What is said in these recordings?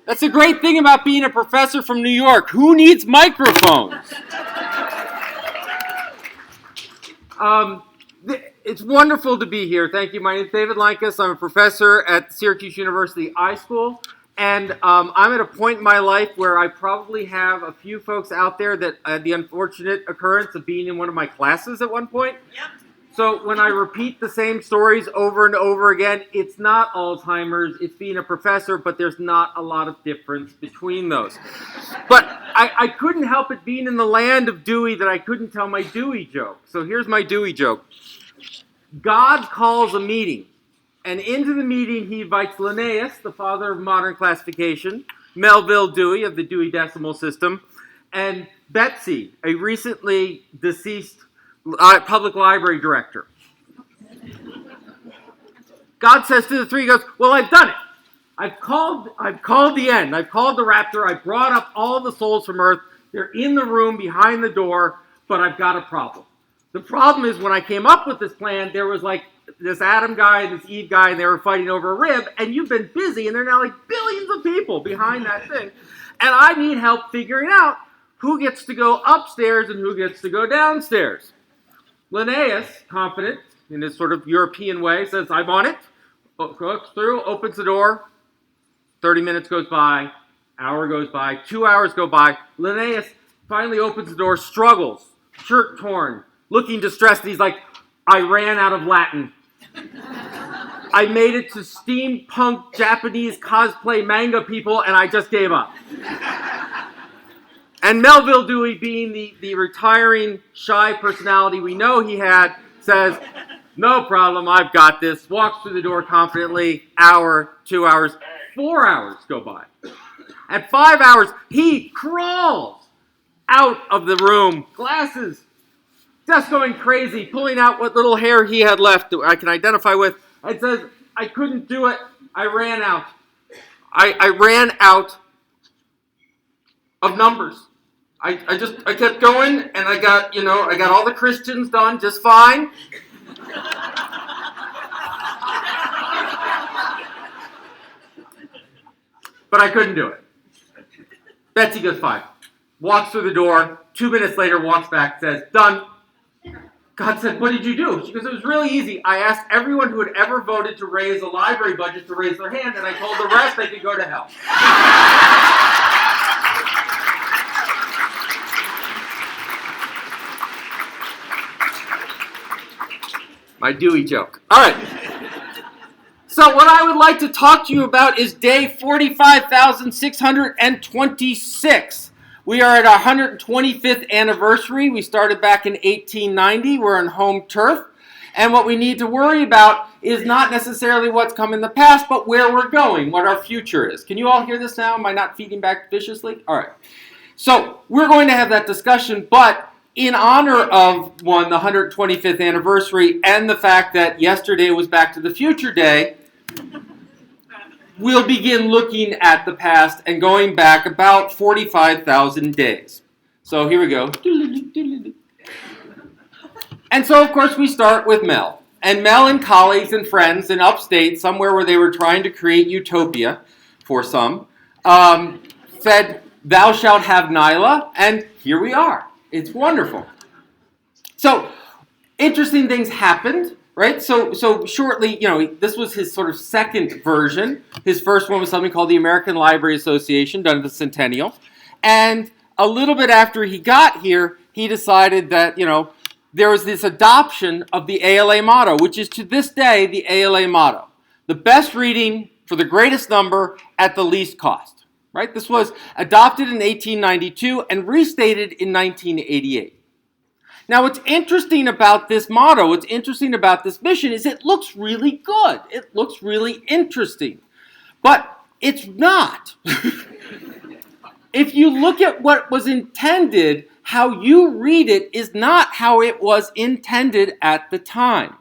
That's the great thing about being a professor from New York. Who needs microphones? It's wonderful to be here. Thank you. My name is David Lankus. I'm a professor at Syracuse University iSchool. And I'm at a point in my life where I probably have a few folks out there that had the unfortunate occurrence of being in one of my classes at one point. Yep. So when I repeat the same stories over and over again, it's not Alzheimer's, it's being a professor, but there's not a lot of difference between those. But I couldn't help it being in the land of Dewey that I couldn't tell my Dewey joke. So here's my Dewey joke. God calls a meeting, and into the meeting he invites Linnaeus, the father of modern classification, Melvil Dewey of the Dewey Decimal System, and Betsy, a recently deceased public library director. God says to the three, he goes, well, I've done it. I've called the end. I've called the rapture. I've brought up all the souls from earth. They're in the room behind the door, but I've got a problem. The problem is when I came up with this plan, there was like this Adam guy and this Eve guy, and they were fighting over a rib, and you've been busy, and there are now like billions of people behind that thing. And I need help figuring out who gets to go upstairs and who gets to go downstairs. Linnaeus, confident in his sort of European way, says, I'm on it, goes through, opens the door, 30 minutes goes by, hour goes by, 2 hours go by. Linnaeus finally opens the door, struggles, shirt torn, looking distressed. He's like, I ran out of Latin. I made it to steampunk Japanese cosplay manga people, and I just gave up. And Melvil Dewey, being the retiring, shy personality we know he had, says, no problem, I've got this. Walks through the door confidently, hour, 2 hours, 4 hours go by. At 5 hours, he crawls out of the room, glasses, just going crazy, pulling out what little hair he had left that I can identify with, and says, I couldn't do it, I ran out. I ran out of numbers. I kept going, and I got all the Christians done just fine. But I couldn't do it. Betsy goes fine. Walks through the door. 2 minutes later, walks back, says, done. God said, what did you do? She goes, it was really easy. I asked everyone who had ever voted to raise a library budget to raise their hand, and I told the rest they could go to hell. My Dewey joke. All right. So what I would like to talk to you about is day 45,626. We are at our 125th anniversary. We started back in 1890. We're on home turf. And what we need to worry about is not necessarily what's come in the past, but where we're going, what our future is. Can you all hear this now? Am I not feeding back viciously? All right. So we're going to have that discussion, but in honor of, the 125th anniversary and the fact that yesterday was Back to the Future Day, we'll begin looking at the past and going back about 45,000 days. So here we go. And so, of course, we start with Mel. And Mel and colleagues and friends in upstate, somewhere where they were trying to create utopia for some, said, thou shalt have NYLA, and here we are. It's wonderful. So, interesting things happened, right? So shortly, this was his sort of second version. His first one was something called the American Library Association, done at the Centennial. And a little bit after he got here, he decided that, there was this adoption of the ALA motto, which is to this day the ALA motto. The best reading for the greatest number at the least cost. Right? This was adopted in 1892 and restated in 1988. Now, what's interesting about this motto, what's interesting about this mission is it looks really good. It looks really interesting. But it's not. If you look at what was intended, how you read it is not how it was intended at the time.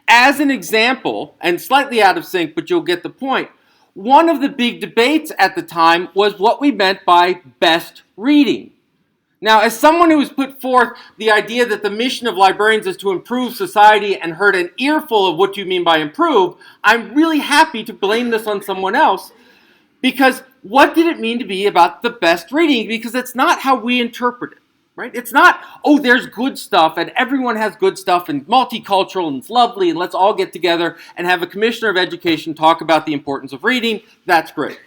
As an example, and slightly out of sync, but you'll get the point, one of the big debates at the time was what we meant by best reading. Now, as someone who has put forth the idea that the mission of librarians is to improve society and heard an earful of what you mean by improve, I'm really happy to blame this on someone else because what did it mean to be about the best reading? Because it's not how we interpret it, right? It's not, oh, there's good stuff and everyone has good stuff and multicultural and it's lovely and let's all get together and have a commissioner of education talk about the importance of reading. That's great,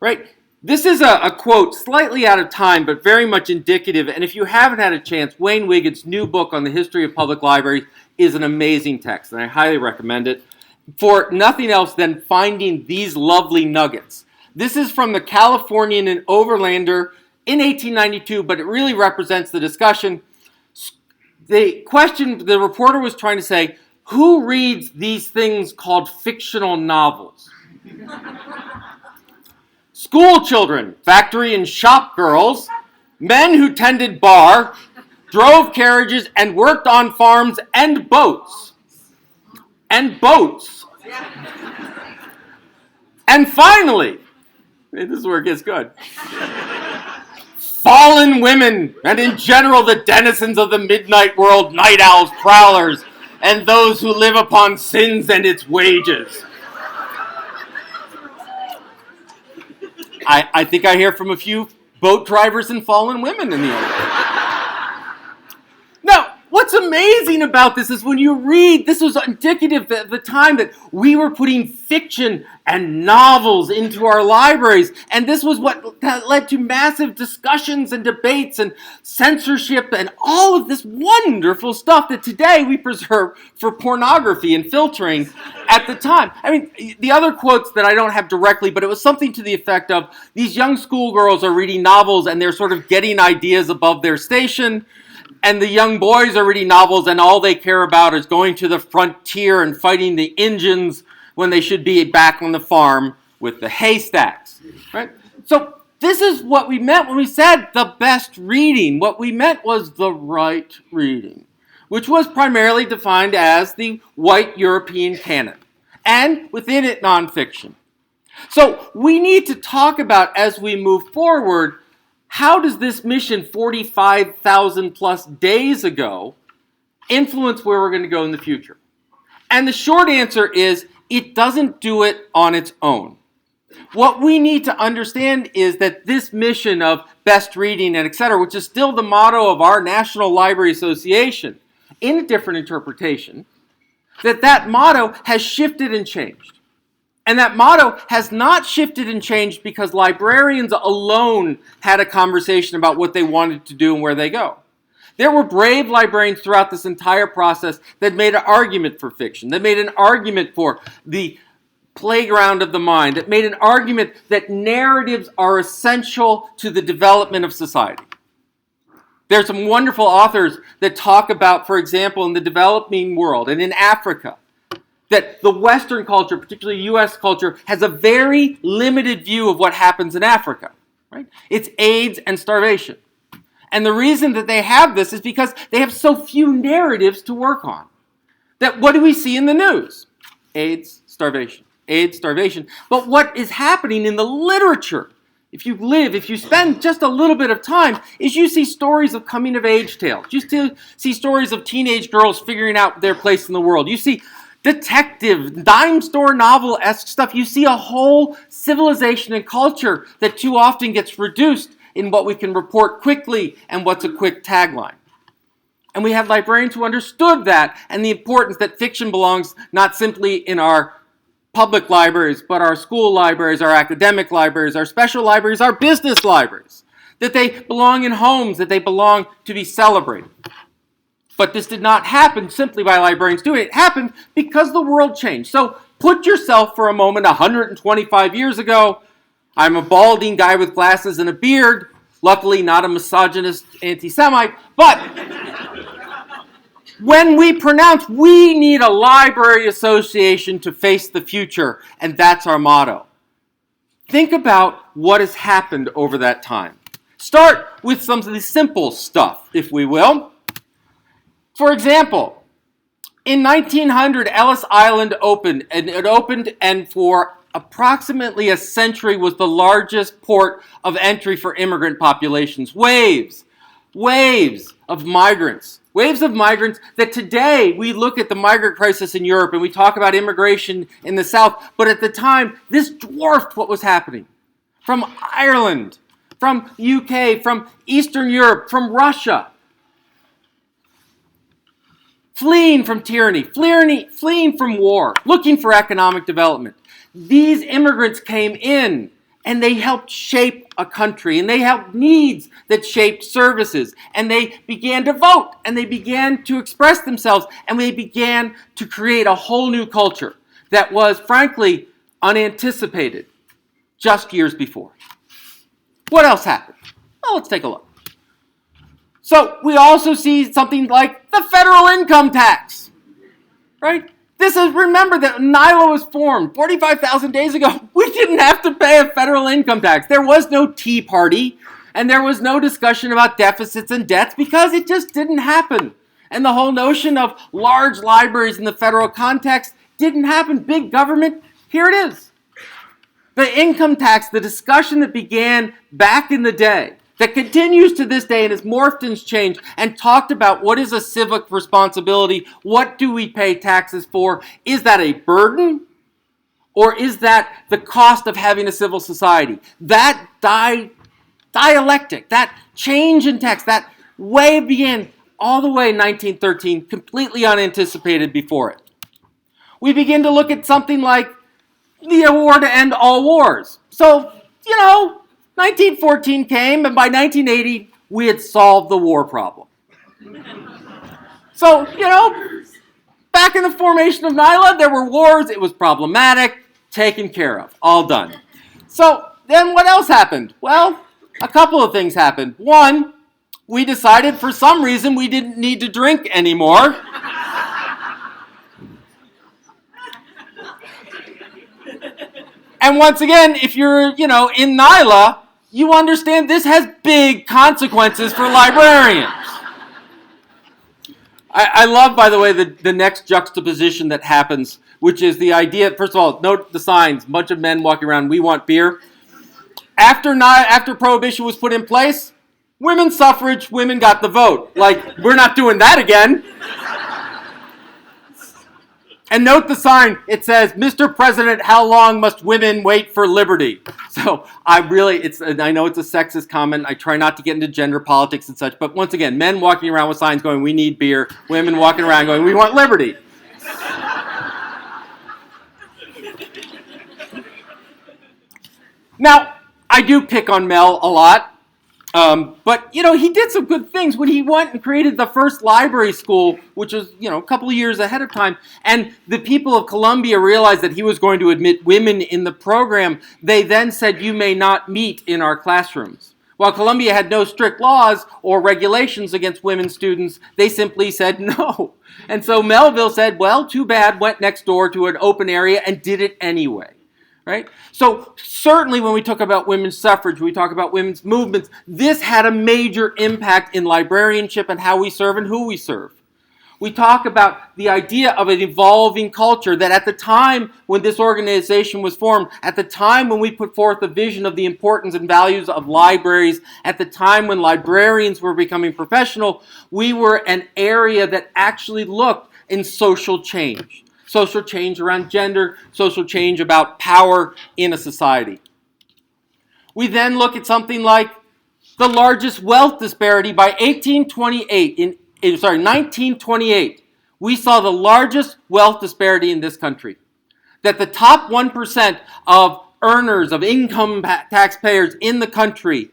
right? This is a quote slightly out of time, but very much indicative. And if you haven't had a chance, Wayne Wiggins' new book on the history of public libraries is an amazing text, and I highly recommend it for nothing else than finding these lovely nuggets. This is from the Californian and Overlander in 1892, but it really represents the discussion. The question, the reporter was trying to say, who reads these things called fictional novels? School children, factory and shop girls, men who tended bar, drove carriages, and worked on farms and boats. And boats. And finally, this is where it gets good. Fallen women, and in general the denizens of the midnight world, night owls, prowlers, and those who live upon sins and its wages. I think I hear from a few boat drivers and fallen women in the audience. Now, what's amazing about this is when you read, this was indicative at the time that we were putting fiction and novels into our libraries, and this was what led to massive discussions and debates and censorship and all of this wonderful stuff that today we preserve for pornography and filtering at the time. I mean, the other quotes that I don't have directly, but it was something to the effect of, these young schoolgirls are reading novels and they're sort of getting ideas above their station, and the young boys are reading novels and all they care about is going to the frontier and fighting the Indians when they should be back on the farm with the haystacks, right? So this is what we meant when we said the best reading. What we meant was the right reading, which was primarily defined as the white European canon, and within it, nonfiction. So we need to talk about, as we move forward, how does this mission 45,000 plus days ago influence where we're going to go in the future? And the short answer is, it doesn't do it on its own. What we need to understand is that this mission of best reading and etc., which is still the motto of our National Library Association, in a different interpretation, that motto has shifted and changed. And that motto has not shifted and changed because librarians alone had a conversation about what they wanted to do and where they go. There were brave librarians throughout this entire process that made an argument for fiction, that made an argument for the playground of the mind, that made an argument that narratives are essential to the development of society. There's some wonderful authors that talk about, for example, in the developing world and in Africa, that the Western culture, particularly U.S. culture, has a very limited view of what happens in Africa. Right? It's AIDS and starvation. And the reason that they have this is because they have so few narratives to work on. That what do we see in the news? AIDS, starvation. AIDS, starvation. But what is happening in the literature, if you spend just a little bit of time, is you see stories of coming of age tales. You still see stories of teenage girls figuring out their place in the world. You see detective, dime store novel-esque stuff. You see a whole civilization and culture that too often gets reduced in what we can report quickly and what's a quick tagline. And we have librarians who understood that and the importance that fiction belongs not simply in our public libraries, but our school libraries, our academic libraries, our special libraries, our business libraries. That they belong in homes, that they belong to be celebrated. But this did not happen simply by librarians doing it. It happened because the world changed. So put yourself for a moment 125 years ago. I'm a balding guy with glasses and a beard. Luckily, not a misogynist anti-Semite. But when we pronounce, we need a library association to face the future, and that's our motto. Think about what has happened over that time. Start with some of the simple stuff, if we will. For example, in 1900, Ellis Island opened, and for approximately a century was the largest port of entry for immigrant populations. Waves of migrants that today we look at the migrant crisis in Europe and we talk about immigration in the South, but at the time, this dwarfed what was happening. from Ireland, from UK, from Eastern Europe, from Russia. Fleeing from tyranny, fleeing from war, looking for economic development. These immigrants came in and they helped shape a country, and they helped needs that shaped services, and they began to vote, and they began to express themselves, and they began to create a whole new culture that was, frankly, unanticipated just years before. What else happened? Well, let's take a look. So we also see something like the federal income tax, right? This is, remember that NYLA was formed 45,000 days ago. We didn't have to pay a federal income tax. There was no Tea Party, and there was no discussion about deficits and debts because it just didn't happen. And the whole notion of large libraries in the federal context didn't happen. Big government, here it is. The income tax, the discussion that began back in the day, that continues to this day and has morphed and changed and talked about what is a civic responsibility, what do we pay taxes for, is that a burden or is that the cost of having a civil society? That dialectic, that change in text, that way began all the way in 1913, completely unanticipated before it. We begin to look at something like the award to end all wars. So, 1914 came, and by 1980, we had solved the war problem. So, back in the formation of NYLA, there were wars, it was problematic, taken care of, all done. So, then what else happened? Well, a couple of things happened. One, we decided for some reason we didn't need to drink anymore. And once again, if you're, in NYLA, you understand this has big consequences for librarians. I love, by the way, the next juxtaposition that happens, which is the idea, first of all, note the signs, a bunch of men walking around, we want beer. After Prohibition was put in place, women's suffrage, women got the vote. Like, we're not doing that again. And note the sign, it says, Mr. President, how long must women wait for liberty? So I know it's a sexist comment. I try not to get into gender politics and such. But once again, men walking around with signs going, we need beer. Women walking around going, we want liberty. Now, I do pick on Mel a lot. But, he did some good things when he went and created the first library school, which was, a couple of years ahead of time. And the people of Columbia realized that he was going to admit women in the program. They then said, you may not meet in our classrooms. While Columbia had no strict laws or regulations against women students, they simply said no. And so Melvil said, well, too bad, went next door to an open area and did it anyway. Right? So certainly when we talk about women's suffrage, we talk about women's movements, this had a major impact in librarianship and how we serve and who we serve. We talk about the idea of an evolving culture that at the time when this organization was formed, at the time when we put forth a vision of the importance and values of libraries, at the time when librarians were becoming professional, we were an area that actually looked in social change. Social change around gender, social change about power in a society. We then look at something like the largest wealth disparity by 1928. We saw the largest wealth disparity in this country. That the top 1% of earners, of income taxpayers in the country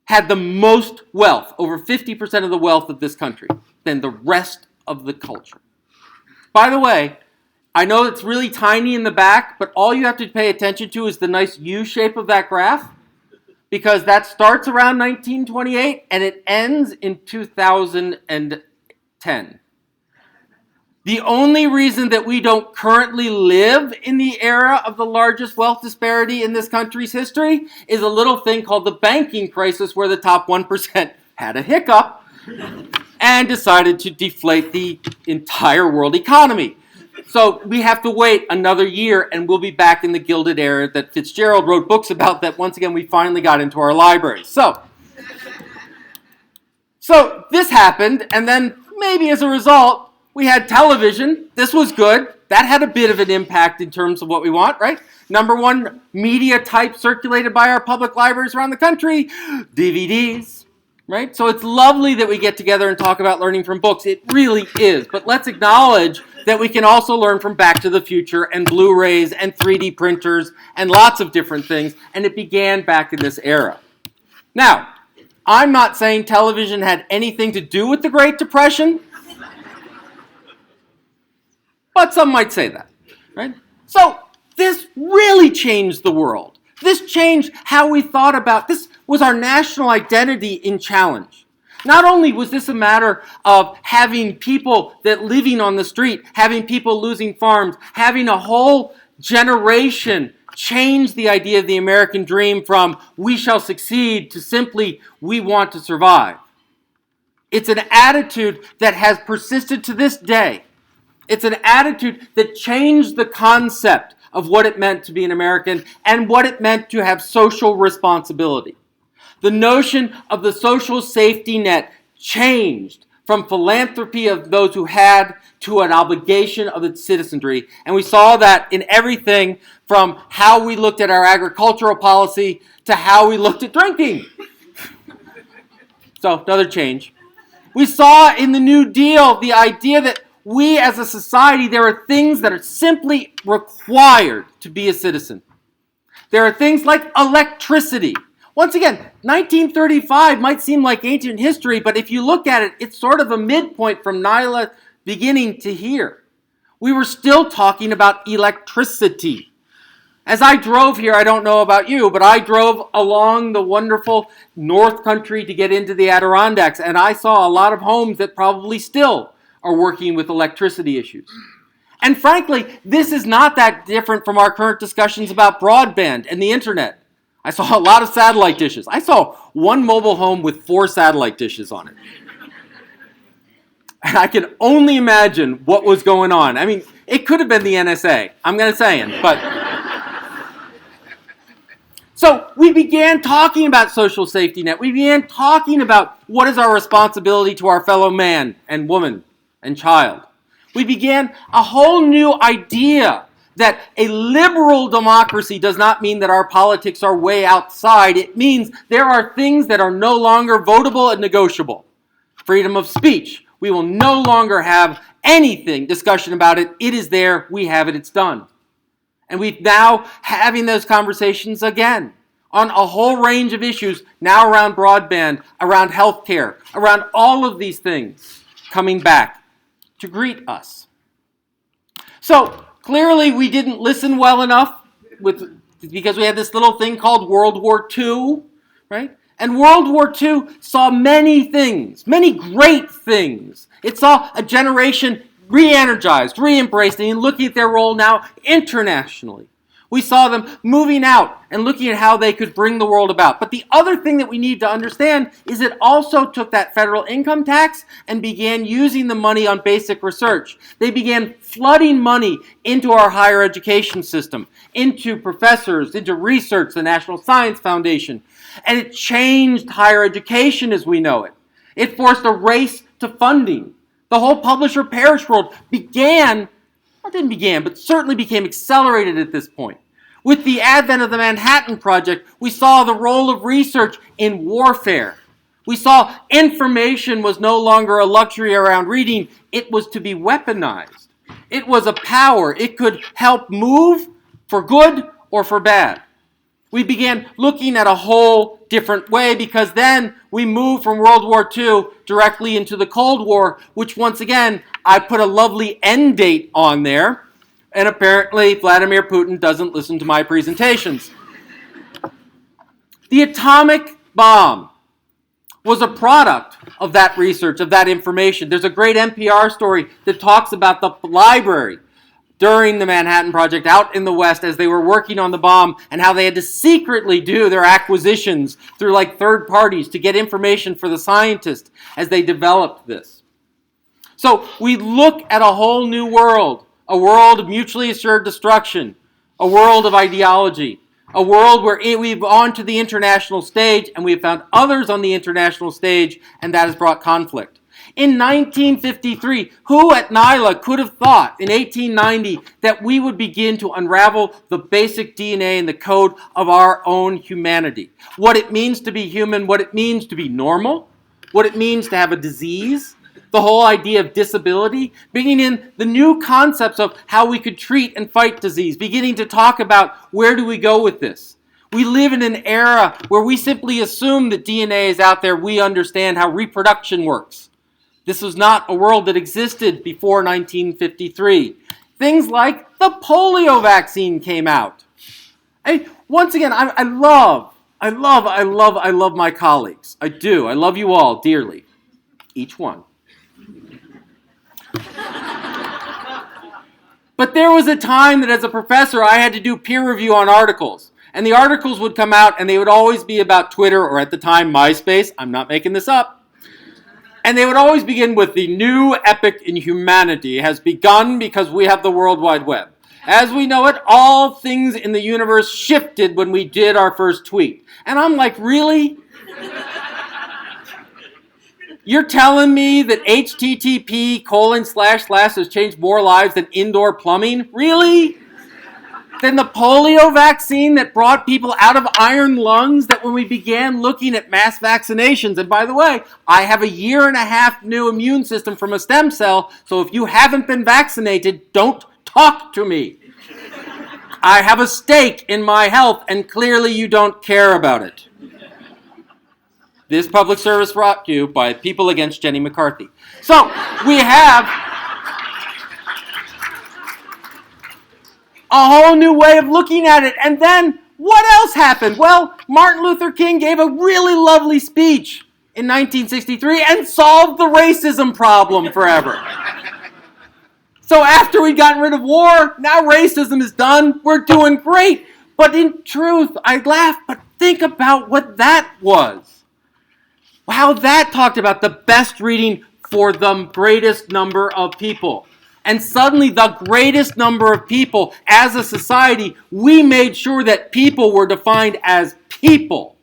had the most wealth, over 50% of the wealth of this country, than the rest of the culture. By the way, I know it's really tiny in the back, but all you have to pay attention to is the nice U shape of that graph, because that starts around 1928 and it ends in 2010. The only reason that we don't currently live in the era of the largest wealth disparity in this country's history is a little thing called the banking crisis, where the top 1% had a hiccup and decided to deflate the entire world economy. So we have to wait another year and we'll be back in the Gilded Era that Fitzgerald wrote books about, that once again we finally got into our libraries. So this happened, and then maybe as a result, We had television. This was good. That had a bit of an impact in terms of what we want, right? Number one media type circulated by our public libraries around the country, DVDs, right? So it's lovely that we get together and talk about learning from books. It really is. But let's acknowledge that we can also learn from Back to the Future and Blu-rays and 3D printers and lots of different things. And it began back in this era. Now, I'm not saying television had anything to do with the Great Depression, but some might say that, right? So this really changed the world. This changed how we thought about, this was our national identity in challenge. Not only was this a matter of having people that living on the street, having people losing farms, having a whole generation change the idea of the American dream from we shall succeed to simply we want to survive. It's an attitude that has persisted to this day. It's an attitude that changed the concept of what it meant to be an American and what it meant to have social responsibility. The notion of the social safety net changed from philanthropy of those who had to an obligation of its citizenry. And we saw that in everything from how we looked at our agricultural policy to how we looked at drinking. So, another change. We saw in the New Deal the idea that we as a society, there are things that are simply required to be a citizen. There are things like electricity. Once again, 1935 might seem like ancient history, but if you look at it, it's sort of a midpoint from NYLA beginning to here. We were still talking about electricity. As I drove here, I don't know about you, but I drove along the wonderful North Country to get into the Adirondacks, and I saw a lot of homes that probably still are working with electricity issues. And frankly, this is not that different from our current discussions about broadband and the internet. I saw a lot of satellite dishes. I saw one mobile home with 4 satellite dishes on it. And I can only imagine what was going on. I mean, it could have been the NSA. I'm going to say it, but... So we began talking about social safety net. We began talking about what is our responsibility to our fellow man and woman and child. We began a whole new idea that a liberal democracy does not mean that our politics are way outside. It means there are things that are no longer votable and negotiable. Freedom of speech. We will no longer have anything discussion about it. It is there. We have it. It's done. And we're now having those conversations again on a whole range of issues, now around broadband, around healthcare, around all of these things coming back to greet us. So clearly we didn't listen well enough because we had this little thing called World War II, right? And World War II saw many things, many great things. It saw a generation re-energized, re-embraced, and looking at their role now internationally. We saw them moving out and looking at how they could bring the world about. But the other thing that we need to understand is it also took that federal income tax and began using the money on basic research. They began flooding money into our higher education system, into professors, into research, the National Science Foundation. And it changed higher education as we know it. It forced a race to funding. The whole publisher-parish world certainly became accelerated at this point. With the advent of the Manhattan Project, we saw the role of research in warfare. We saw information was no longer a luxury around reading. It was to be weaponized. It was a power. It could help move for good or for bad. We began looking at a whole different way because then we moved from World War II directly into the Cold War, which once again, I put a lovely end date on there. And apparently Vladimir Putin doesn't listen to my presentations. The atomic bomb was a product of that research, of that information. There's a great NPR story that talks about the library during the Manhattan Project out in the West as they were working on the bomb and how they had to secretly do their acquisitions through like third parties to get information for the scientists as they developed this. So we look at a whole new world, a world of mutually assured destruction, a world of ideology, a world where we've gone to the international stage and we've found others on the international stage and that has brought conflict. In 1953, who at NYLA could have thought in 1890 that we would begin to unravel the basic DNA and the code of our own humanity? What it means to be human, what it means to be normal, what it means to have a disease, the whole idea of disability, bringing in the new concepts of how we could treat and fight disease, beginning to talk about where do we go with this. We live in an era where we simply assume that DNA is out there. We understand how reproduction works. This was not a world that existed before 1953. Things like the polio vaccine came out. Once again, I love my colleagues. I do. I love you all dearly. Each one. But there was a time that as a professor, I had to do peer review on articles. And the articles would come out and they would always be about Twitter or at the time MySpace. I'm not making this up. And they would always begin with the new epoch in humanity has begun because we have the World Wide Web. As we know it, all things in the universe shifted when we did our first tweet. And I'm like, really? You're telling me that HTTP:// has changed more lives than indoor plumbing? Really? Than the polio vaccine that brought people out of iron lungs, that when we began looking at mass vaccinations, and by the way, I have a 1.5 year new immune system from a stem cell, so if you haven't been vaccinated, don't talk to me. I have a stake in my health, and clearly you don't care about it. This public service brought to you by People Against Jenny McCarthy. So, we have a whole new way of looking at it. And then, what else happened? Well, Martin Luther King gave a really lovely speech in 1963 and solved the racism problem forever. So after we'd gotten rid of war, now racism is done. We're doing great. But in truth, I laugh, but think about what that was. How that talked about the best reading for the greatest number of people. And suddenly the greatest number of people as a society, we made sure that people were defined as people.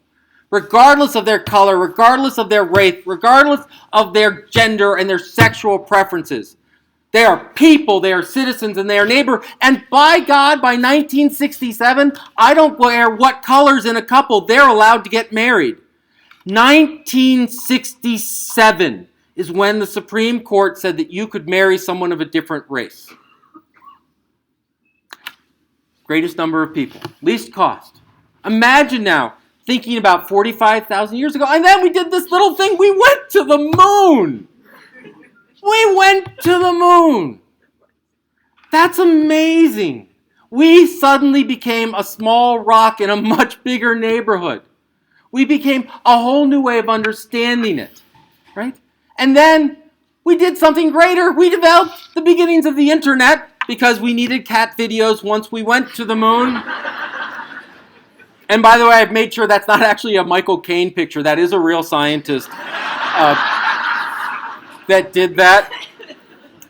Regardless of their color, regardless of their race, regardless of their gender and their sexual preferences. They are people, they are citizens, and they are neighbor. And by God, by 1967, I don't care what color's in a couple, they're allowed to get married. 1967 is when the Supreme Court said that you could marry someone of a different race. Greatest number of people. Least cost. Imagine now thinking about 45,000 years ago, and then we did this little thing. We went to the moon. We went to the moon. That's amazing. We suddenly became a small rock in a much bigger neighborhood. We became a whole new way of understanding it, right? And then we did something greater. We developed the beginnings of the internet because we needed cat videos once we went to the moon. And by the way, I've made sure that's not actually a Michael Caine picture. That is a real scientist that did that,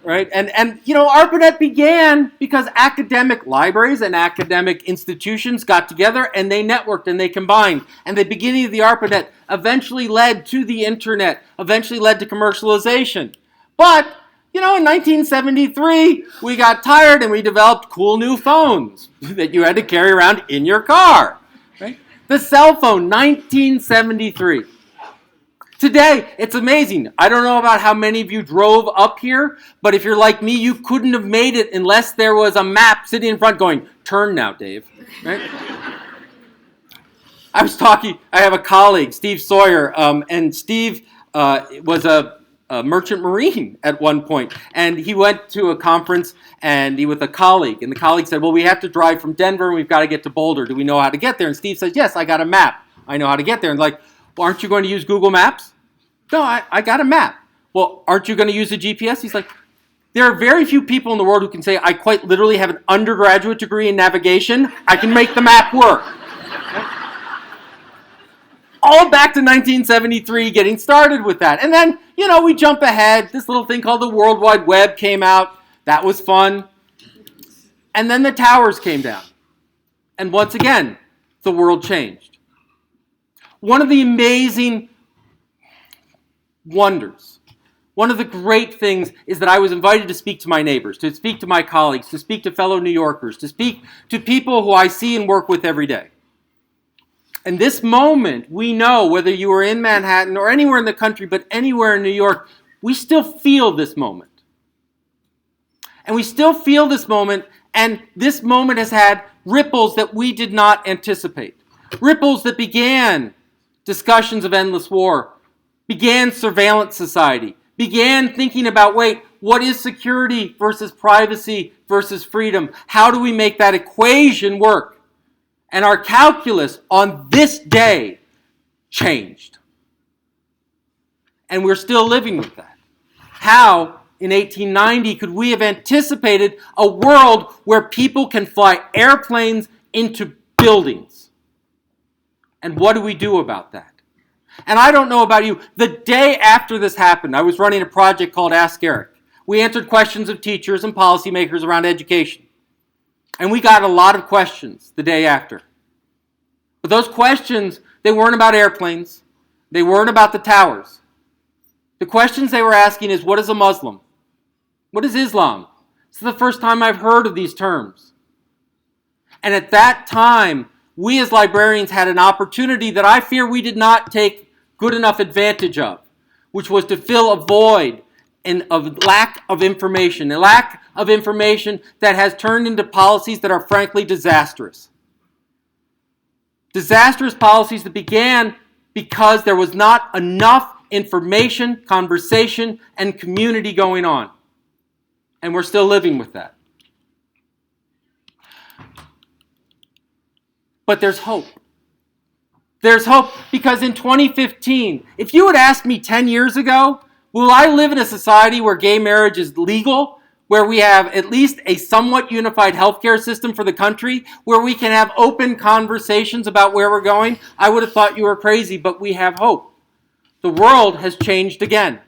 right? And you know, ARPANET began because academic libraries and academic institutions got together and they networked and they combined. And the beginning of the ARPANET eventually led to the internet, eventually led to commercialization. But, you know, in 1973, we got tired and we developed cool new phones that you had to carry around in your car, right? The cell phone, 1973. Today, it's amazing. I don't know about how many of you drove up here, but if you're like me, you couldn't have made it unless there was a map sitting in front going, turn now, Dave. Right? I have a colleague, Steve Sawyer, and Steve was a merchant marine at one point, and he went to a conference and he with a colleague, and the colleague said, well, we have to drive from Denver and we've got to get to Boulder. Do we know how to get there? And Steve says, yes, I got a map. I know how to get there. And like, well, aren't you going to use Google Maps? No, I got a map. Well, aren't you going to use a GPS? He's like, there are very few people in the world who can say, I quite literally have an undergraduate degree in navigation. I can make the map work. All back to 1973, getting started with that. And then, you know, we jump ahead. This little thing called the World Wide Web came out. That was fun. And then the towers came down. And once again, the world changed. One of the amazing wonders One of the great things is that I was invited to speak to my neighbors, to speak to my colleagues, to speak to fellow New Yorkers, to speak to people who I see and work with every day. And this moment, we know, whether you were in Manhattan or anywhere in the country, but anywhere in New York, we still feel this moment. And we still feel this moment, and this moment has had ripples that we did not anticipate. Ripples that began discussions of endless war, began surveillance society, began thinking about, wait, what is security versus privacy versus freedom? How do we make that equation work? And our calculus on this day changed. And we're still living with that. How, in 1890, could we have anticipated a world where people can fly airplanes into buildings? And what do we do about that? And I don't know about you, the day after this happened, I was running a project called Ask Eric. We answered questions of teachers and policymakers around education. And we got a lot of questions the day after. But those questions, they weren't about airplanes. They weren't about the towers. The questions they were asking is, what is a Muslim? What is Islam? This is the first time I've heard of these terms. And at that time, we as librarians had an opportunity that I fear we did not take good enough advantage of, which was to fill a void of lack of information, a lack of information that has turned into policies that are frankly disastrous. Disastrous policies that began because there was not enough information, conversation, and community going on. And we're still living with that. But there's hope. There's hope because in 2015, if you had asked me 10 years ago, will I live in a society where gay marriage is legal, where we have at least a somewhat unified healthcare system for the country, where we can have open conversations about where we're going, I would have thought you were crazy, but we have hope. The world has changed again.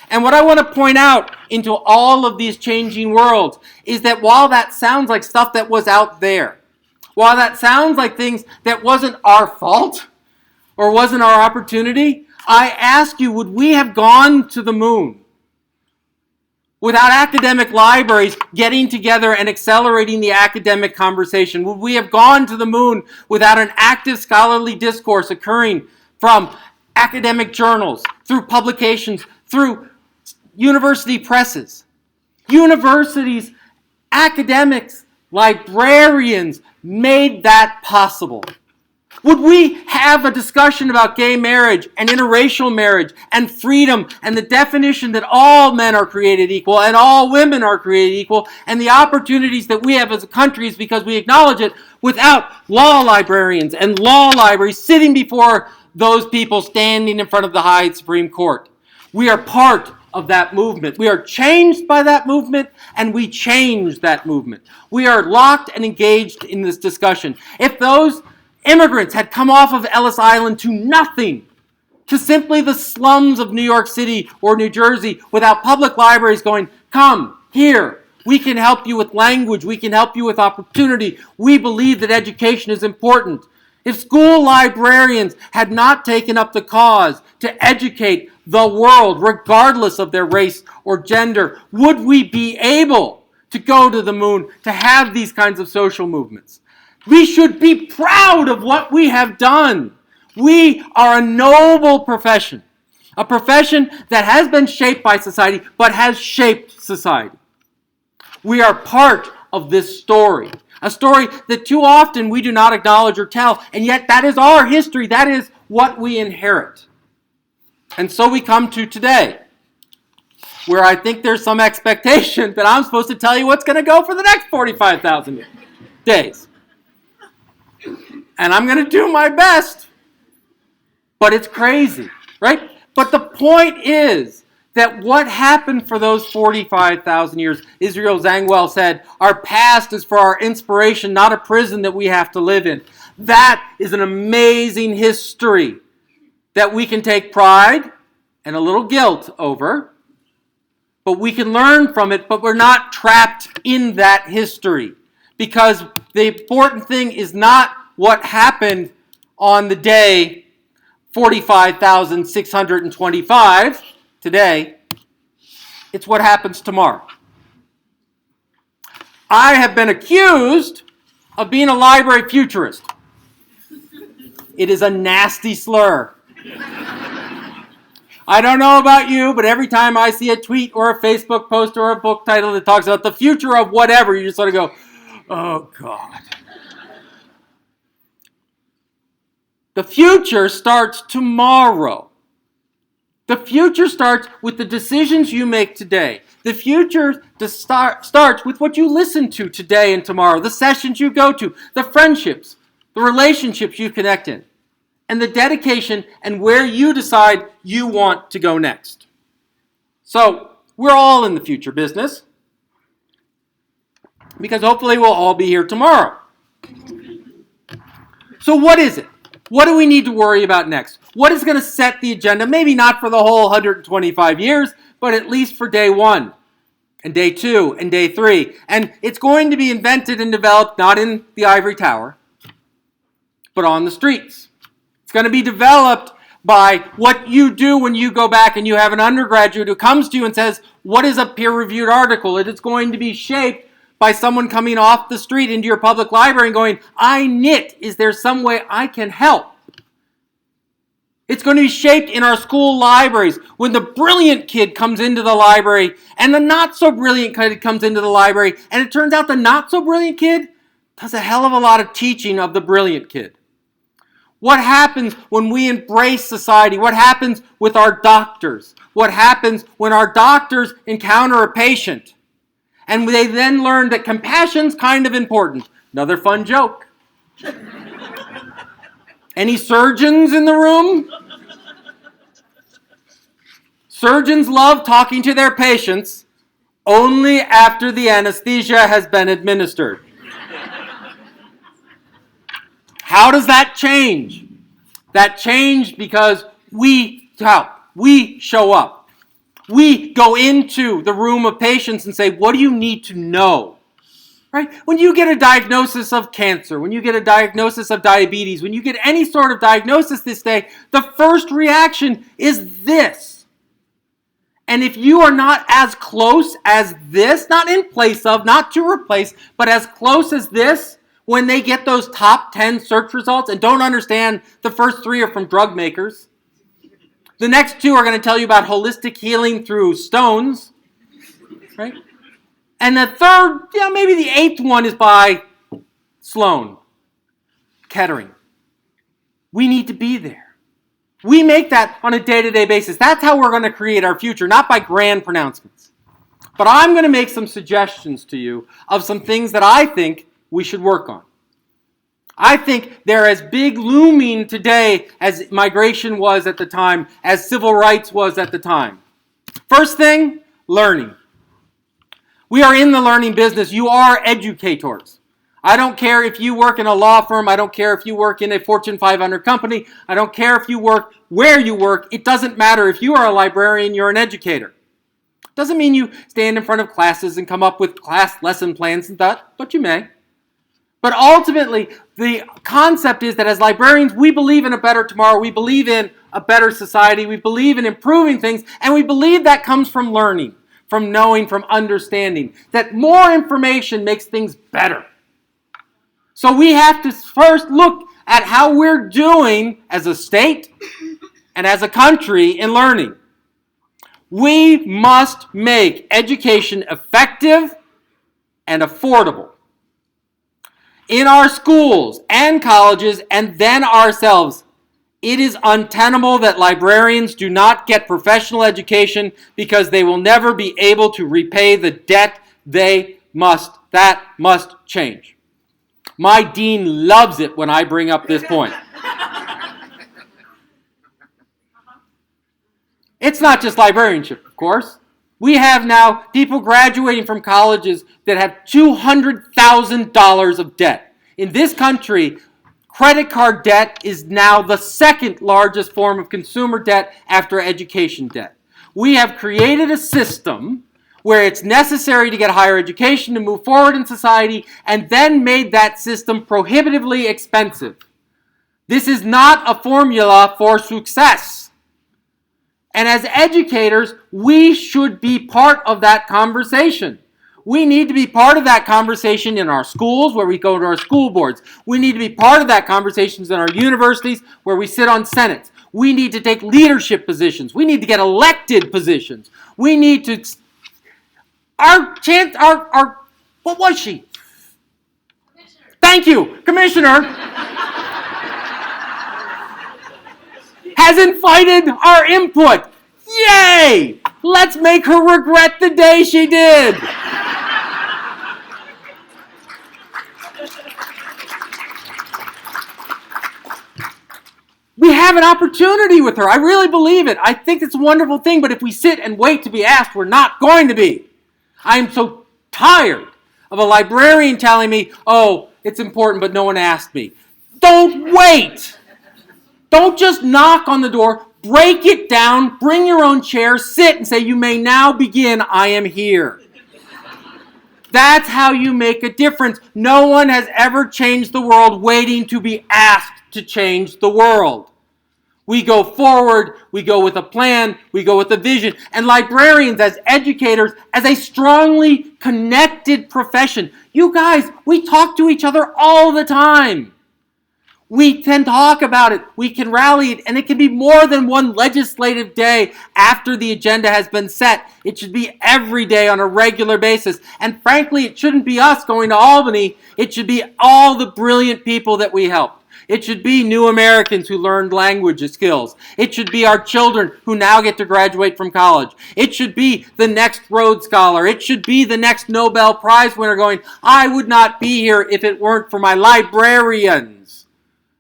And what I want to point out into all of these changing worlds is that while that sounds like stuff that was out there, while that sounds like things that wasn't our fault or wasn't our opportunity, I ask you, would we have gone to the moon without academic libraries getting together and accelerating the academic conversation? Would we have gone to the moon without an active scholarly discourse occurring from academic journals, through publications, through university presses? Universities, academics, librarians made that possible. Would we have a discussion about gay marriage and interracial marriage and freedom and the definition that all men are created equal and all women are created equal and the opportunities that we have as a country is because we acknowledge it without law librarians and law libraries sitting before those people standing in front of the high Supreme Court? We are part of that movement. We are changed by that movement, and we change that movement. We are locked and engaged in this discussion. If those immigrants had come off of Ellis Island to nothing, to simply the slums of New York City or New Jersey, without public libraries going, come here, we can help you with language, we can help you with opportunity, we believe that education is important. If school librarians had not taken up the cause to educate the world, regardless of their race or gender, would we be able to go to the moon, to have these kinds of social movements? We should be proud of what we have done. We are a noble profession, a profession that has been shaped by society, but has shaped society. We are part of this story, a story that too often we do not acknowledge or tell, and yet that is our history. That is what we inherit. And so we come to today, where I think there's some expectation that I'm supposed to tell you what's going to go for the next 45,000 days. And I'm going to do my best. But it's crazy, right? But the point is that what happened for those 45,000 years, Israel Zangwill said, our past is for our inspiration, not a prison that we have to live in. That is an amazing history that we can take pride and a little guilt over, but we can learn from it, but we're not trapped in that history. Because the important thing is not what happened on the day 45,625. today, it's what happens tomorrow. I have been accused of being a library futurist. It is a nasty slur. I don't know about you, but every time I see a tweet or a Facebook post or a book title that talks about the future of whatever, you just sort of go, oh God. The future starts tomorrow. The future starts with the decisions you make today. The future starts with what you listen to today and tomorrow, the sessions you go to, the friendships, the relationships you connect in, and the dedication and where you decide you want to go next. So, we're all in the future business because hopefully we'll all be here tomorrow. So what is it? What do we need to worry about next? What is going to set the agenda? Maybe not for the whole 125 years, but at least for day 1, and day 2, and day 3. And it's going to be invented and developed not in the ivory tower, but on the streets. It's going to be developed by what you do when you go back and you have an undergraduate who comes to you and says, what is a peer-reviewed article? It is going to be shaped by someone coming off the street into your public library and going, I knit. Is there some way I can help? It's going to be shaped in our school libraries when the brilliant kid comes into the library and the not-so-brilliant kid comes into the library, and it turns out the not-so-brilliant kid does a hell of a lot of teaching of the brilliant kid. What happens when we embrace society? What happens with our doctors? What happens when our doctors encounter a patient and they then learn that compassion's kind of important? Another fun joke. Any surgeons in the room? Surgeons love talking to their patients only after the anesthesia has been administered. How does that change? That changed because we help. We show up. We go into the room of patients and say, what do you need to know? Right? When you get a diagnosis of cancer, when you get a diagnosis of diabetes, when you get any sort of diagnosis this day, the first reaction is this. And if you are not as close as this, not in place of, not to replace, but as close as this, when they get those top 10 search results and don't understand the first 3 are from drug makers, the next 2 are going to tell you about holistic healing through stones, right? And the third, maybe the 8th one is by Sloan Kettering. We need to be there. We make that on a day-to-day basis. That's how we're going to create our future, not by grand pronouncements. But I'm going to make some suggestions to you of some things that I think we should work on. I think they're as big looming today as migration was at the time, as civil rights was at the time. First thing, learning. We are in the learning business. You are educators. I don't care if you work in a law firm. I don't care if you work in a Fortune 500 company. I don't care if you work where you work. It doesn't matter. If you are a librarian, you're an educator. Doesn't mean you stand in front of classes and come up with class lesson plans and that, but you may. But ultimately, the concept is that as librarians, we believe in a better tomorrow. We believe in a better society. We believe in improving things. And we believe that comes from learning, from knowing, from understanding. That more information makes things better. So we have to first look at how we're doing as a state and as a country in learning. We must make education effective and affordable. In our schools and colleges and then ourselves, it is untenable that librarians do not get professional education because they will never be able to repay the debt that must change. My dean loves it when I bring up this point. It's not just librarianship, of course. We have now people graduating from colleges that have $200,000 of debt. In this country, credit card debt is now the second largest form of consumer debt after education debt. We have created a system where it's necessary to get higher education to move forward in society and then made that system prohibitively expensive. This is not a formula for success. And as educators, we should be part of that conversation. We need to be part of that conversation in our schools where we go to our school boards. We need to be part of that conversation in our universities where we sit on senates. We need to take leadership positions. We need to get elected positions. We need to... What was she? Commissioner. Thank you, Commissioner. Has invited our input. Yay! Let's make her regret the day she did. We have an opportunity with her. I really believe it. I think it's a wonderful thing, but if we sit and wait to be asked, we're not going to be. I am so tired of a librarian telling me, oh, it's important, but no one asked me. Don't wait. Don't just knock on the door. Break it down. Bring your own chair. Sit and say, you may now begin. I am here. That's how you make a difference. No one has ever changed the world waiting to be asked to change the world. We go forward, we go with a plan, we go with a vision. And librarians, as educators, as a strongly connected profession, you guys, we talk to each other all the time. We can talk about it, we can rally it, and it can be more than one legislative day after the agenda has been set. It should be every day on a regular basis. And frankly, it shouldn't be us going to Albany. It should be all the brilliant people that we helped. It should be new Americans who learned language skills. It should be our children who now get to graduate from college. It should be the next Rhodes Scholar. It should be the next Nobel Prize winner going, I would not be here if it weren't for my librarians.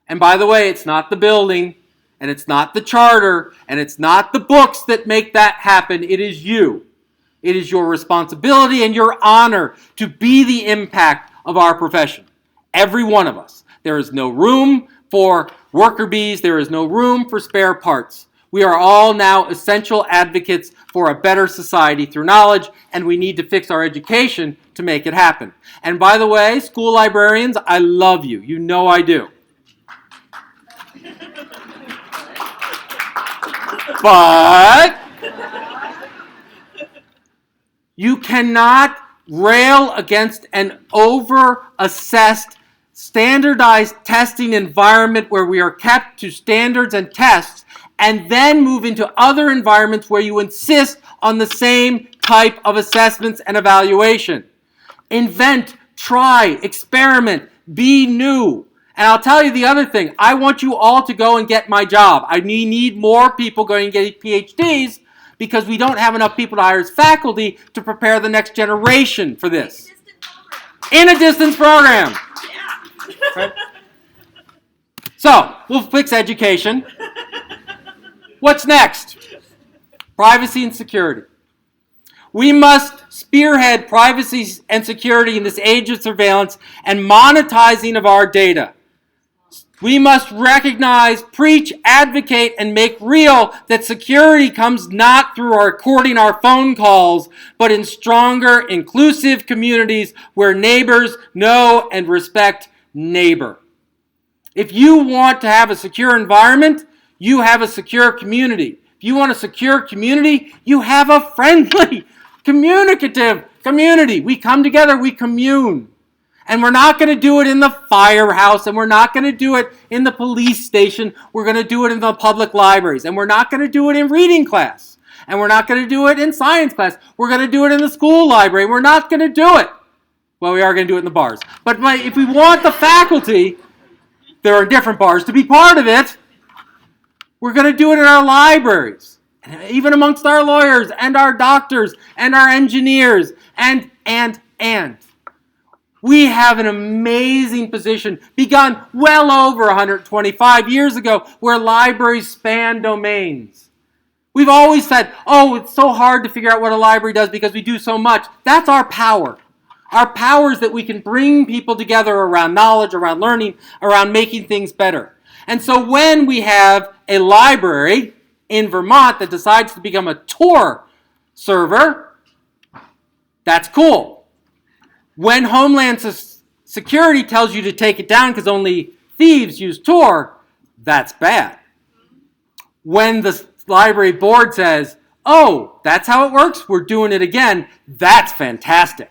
And by the way, it's not the building, and it's not the charter, and it's not the books that make that happen. It is you. It is your responsibility and your honor to be the impact of our profession. Every one of us. There is no room for worker bees. There is no room for spare parts. We are all now essential advocates for a better society through knowledge, and we need to fix our education to make it happen. And by the way, school librarians, I love you. You know I do. But you cannot rail against an over-assessed standardized testing environment where we are kept to standards and tests and then move into other environments where you insist on the same type of assessments and evaluation. Invent, try, experiment, be new. And I'll tell you the other thing. I want you all to go and get my job. I need more people going and getting PhDs because we don't have enough people to hire as faculty to prepare the next generation for this. In a distance program. Right? So, we'll fix education. What's next? Privacy and security. We must spearhead privacy and security in this age of surveillance and monetizing of our data. We must recognize, preach, advocate, and make real that security comes not through recording our phone calls, but in stronger, inclusive communities where neighbors know and respect neighbor. If you want to have a secure environment, you have a secure community. If you want a secure community, you have a friendly, communicative community. We come together, we commune. And we're not going to do it in the firehouse, and we're not going to do it in the police station. We're going to do it in the public libraries, and we're not going to do it in reading class, and we're not going to do it in science class. We're going to do it in the school library. We're not going to do it. Well, we are going to do it in the bars. But if we want the faculty, there are different bars, to be part of it, we're going to do it in our libraries, even amongst our lawyers and our doctors and our engineers and. We have an amazing position begun well over 125 years ago where libraries span domains. We've always said, oh, it's so hard to figure out what a library does because we do so much. That's our power. Our power is that we can bring people together around knowledge, around learning, around making things better. And so when we have a library in Vermont that decides to become a Tor server, that's cool. When Homeland Security tells you to take it down because only thieves use Tor, that's bad. When the library board says, oh, that's how it works? We're doing it again. That's fantastic.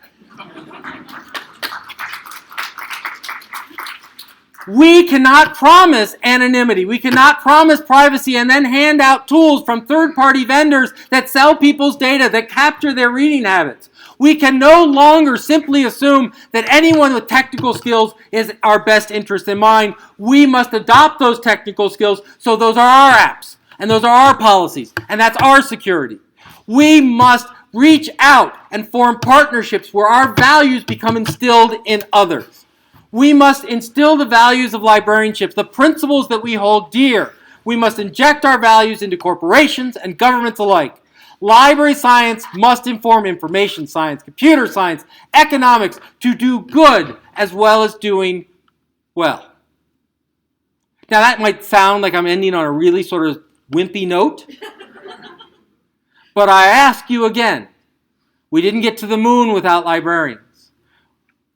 We cannot promise anonymity. We cannot promise privacy and then hand out tools from third-party vendors that sell people's data, that capture their reading habits. We can no longer simply assume that anyone with technical skills is our best interest in mind. We must adopt those technical skills, so those are our apps, and those are our policies, and that's our security. We must reach out and form partnerships where our values become instilled in others. We must instill the values of librarianship, the principles that we hold dear. We must inject our values into corporations and governments alike. Library science must inform information science, computer science, economics to do good as well as doing well. Now that might sound like I'm ending on a really sort of wimpy note, but I ask you again, we didn't get to the moon without librarians,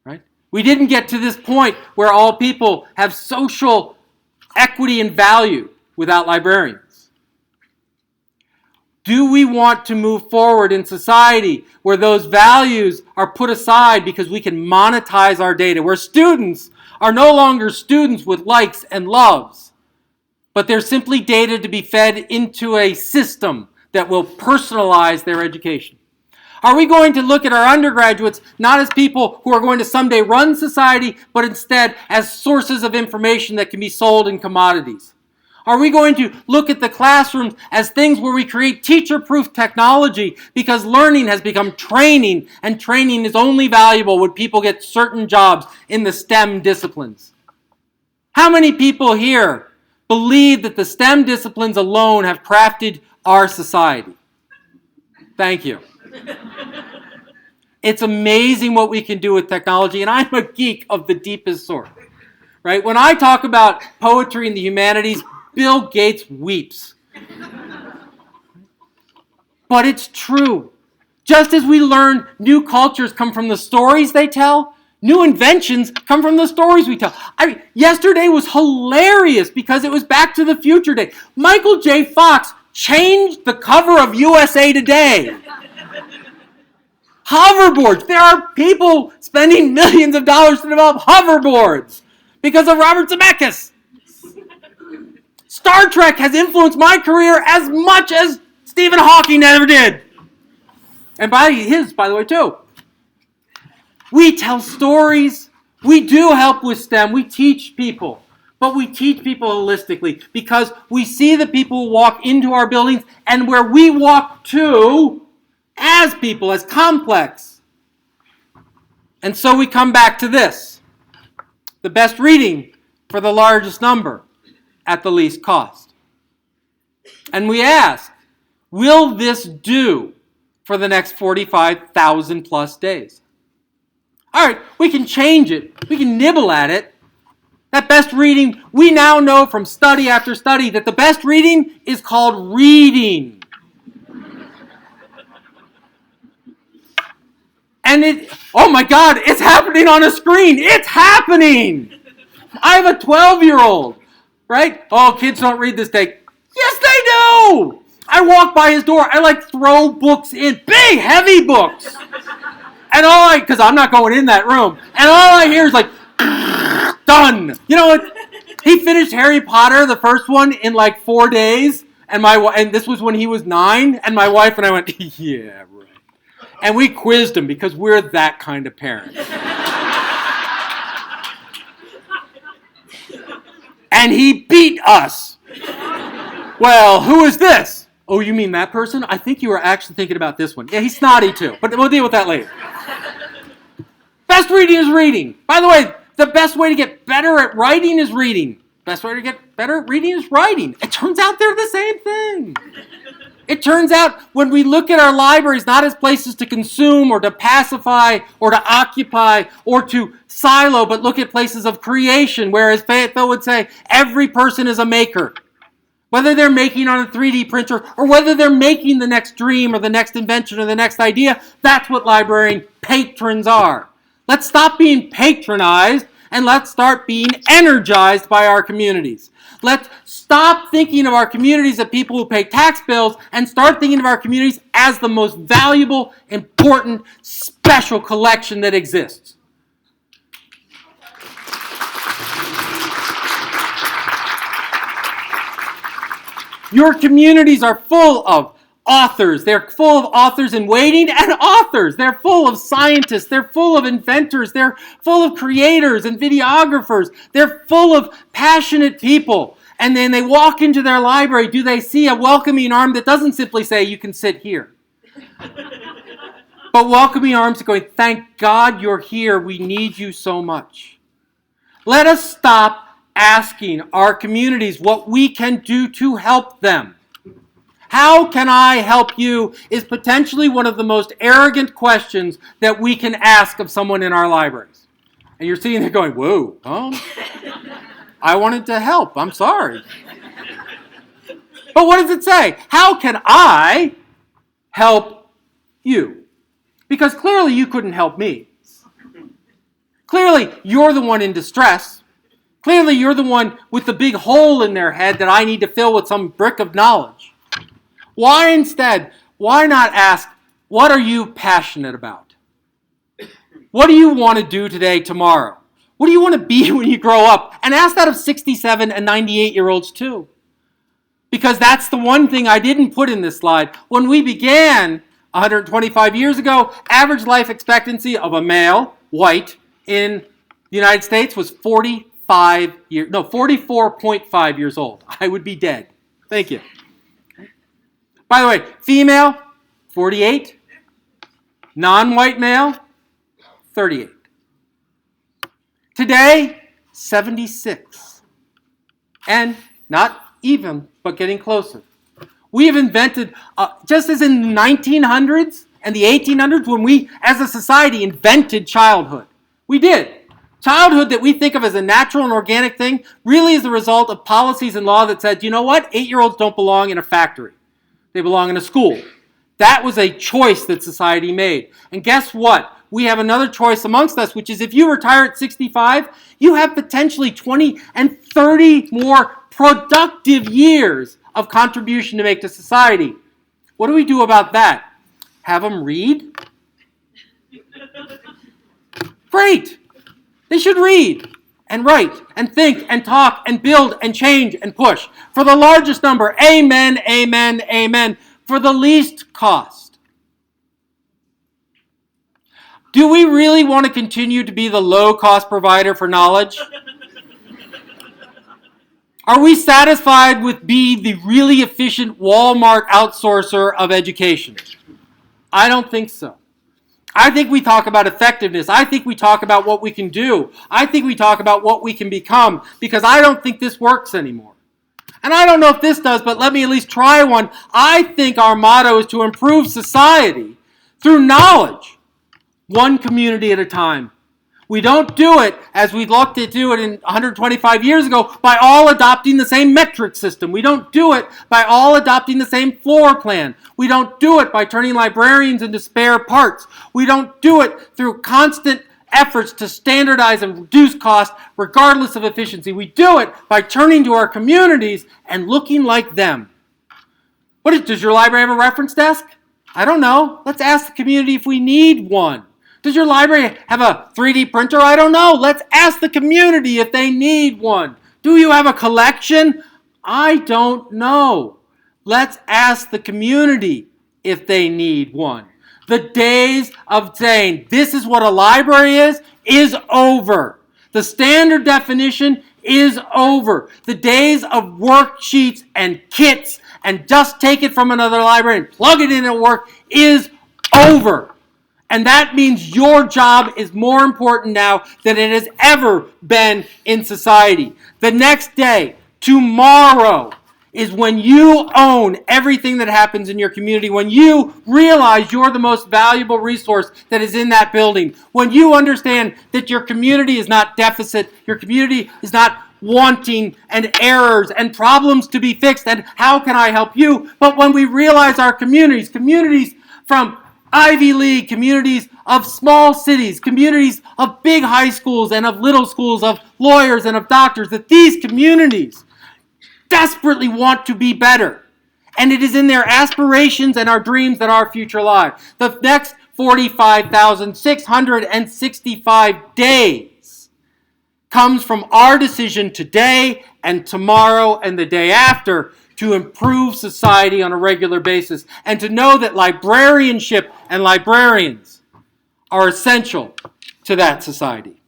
right? We didn't get to this point where all people have social equity and value without librarians. Do we want to move forward in society where those values are put aside because we can monetize our data, where students are no longer students with likes and loves, but they're simply data to be fed into a system that will personalize their education? Are we going to look at our undergraduates not as people who are going to someday run society, but instead as sources of information that can be sold in commodities? Are we going to look at the classrooms as things where we create teacher-proof technology because learning has become training, and training is only valuable when people get certain jobs in the STEM disciplines? How many people here believe that the STEM disciplines alone have crafted our society? Thank you. It's amazing what we can do with technology, and I'm a geek of the deepest sort. Right? When I talk about poetry and the humanities, Bill Gates weeps. But it's true. Just as we learn new cultures come from the stories they tell, new inventions come from the stories we tell. Yesterday was hilarious because it was Back to the Future Day. Michael J. Fox changed the cover of USA Today. Hoverboards. There are people spending millions of dollars to develop hoverboards because of Robert Zemeckis. Star Trek has influenced my career as much as Stephen Hawking ever did. And by the way, too. We tell stories. We do help with STEM. We teach people. But we teach people holistically because we see the people who walk into our buildings and where we walk to as people, as complex. And so we come back to this. The best reading for the largest number at the least cost. And we ask, will this do for the next 45,000 plus days? All right, we can change it. We can nibble at it. That best reading, we now know from study after study that the best reading is called reading. And oh my God, it's happening on a screen. It's happening. I have a 12-year-old. Right? Oh, kids don't read this day. Yes, they do! I walk by his door. I throw books in. Big, heavy books. And because I'm not going in that room. And all I hear is done. You know what? He finished Harry Potter, the first one, in 4 days. And this was when he was 9. And my wife and I went, yeah, right. And we quizzed him because we're that kind of parents. And he beat us. Well, who is this? Oh, you mean that person? I think you were actually thinking about this one. Yeah, he's snotty too, but we'll deal with that later. Best reading is reading. By the way, the best way to get better at writing is reading. Best way to get better at reading is writing. It turns out they're the same thing. It turns out when we look at our libraries not as places to consume or to pacify or to occupy or to silo, but look at places of creation, whereas Fayetteville would say every person is a maker. Whether they're making on a 3D printer or whether they're making the next dream or the next invention or the next idea, that's what librarian patrons are. Let's stop being patronized and let's start being energized by our communities. Let's stop thinking of our communities as people who pay tax bills and start thinking of our communities as the most valuable, important, special collection that exists. Your communities are full of authors. They're full of authors in waiting and authors. They're full of scientists. They're full of inventors. They're full of creators and videographers. They're full of passionate people. And then they walk into their library. Do they see a welcoming arm that doesn't simply say, you can sit here? But welcoming arms are going, thank God you're here. We need you so much. Let us stop asking our communities what we can do to help them. How can I help you is potentially one of the most arrogant questions that we can ask of someone in our libraries. And you're sitting there going, whoa, I wanted to help. I'm sorry. But what does it say? How can I help you? Because clearly you couldn't help me. Clearly you're the one in distress. Clearly you're the one with the big hole in their head that I need to fill with some brick of knowledge. Why not ask, what are you passionate about? What do you want to do today, tomorrow? What do you want to be when you grow up? And ask that of 67 and 98-year-olds too. Because that's the one thing I didn't put in this slide. When we began 125 years ago, average life expectancy of a male, white, in the United States was 44.5 years old. I would be dead. Thank you. By the way, female, 48. Non-white male, 38. Today, 76. And not even, but getting closer. We have invented, just as in the 1900s and the 1800s, when we, as a society, invented childhood. We did. Childhood that we think of as a natural and organic thing really is the result of policies and law that said, you know what? 8-year-olds don't belong in a factory. They belong in a school. That was a choice that society made. And guess what? We have another choice amongst us, which is if you retire at 65, you have potentially 20 and 30 more productive years of contribution to make to society. What do we do about that? Have them read? Great. They should read and write and think and talk and build and change and push. For the largest number, amen, amen, amen. For the least cost. Do we really want to continue to be the low-cost provider for knowledge? Are we satisfied with being the really efficient Walmart outsourcer of education? I don't think so. I think we talk about effectiveness. I think we talk about what we can do. I think we talk about what we can become, because I don't think this works anymore. And I don't know if this does, but let me at least try one. I think our motto is to improve society through knowledge, one community at a time. We don't do it as we looked to do it in 125 years ago by all adopting the same metric system. We don't do it by all adopting the same floor plan. We don't do it by turning librarians into spare parts. We don't do it through constant efforts to standardize and reduce cost regardless of efficiency. We do it by turning to our communities and looking like them. Does your library have a reference desk? I don't know. Let's ask the community if we need one. Does your library have a 3D printer? I don't know. Let's ask the community if they need one. Do you have a collection? I don't know. Let's ask the community if they need one. The days of saying this is what a library is over. The standard definition is over. The days of worksheets and kits and just take it from another library and plug it in at work is over. And that means your job is more important now than it has ever been in society. The next day, tomorrow, is when you own everything that happens in your community, when you realize you're the most valuable resource that is in that building, when you understand that your community is not deficit, your community is not wanting and errors and problems to be fixed, and how can I help you? But when we realize our communities from Ivy League, communities of small cities, communities of big high schools and of little schools, of lawyers and of doctors, that these communities desperately want to be better. And it is in their aspirations and our dreams that our future lies. The next 45,665 days comes from our decision today and tomorrow and the day after to improve society on a regular basis, and to know that librarianship and librarians are essential to that society.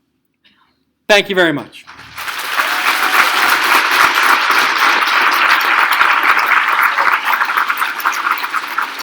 Thank you very much.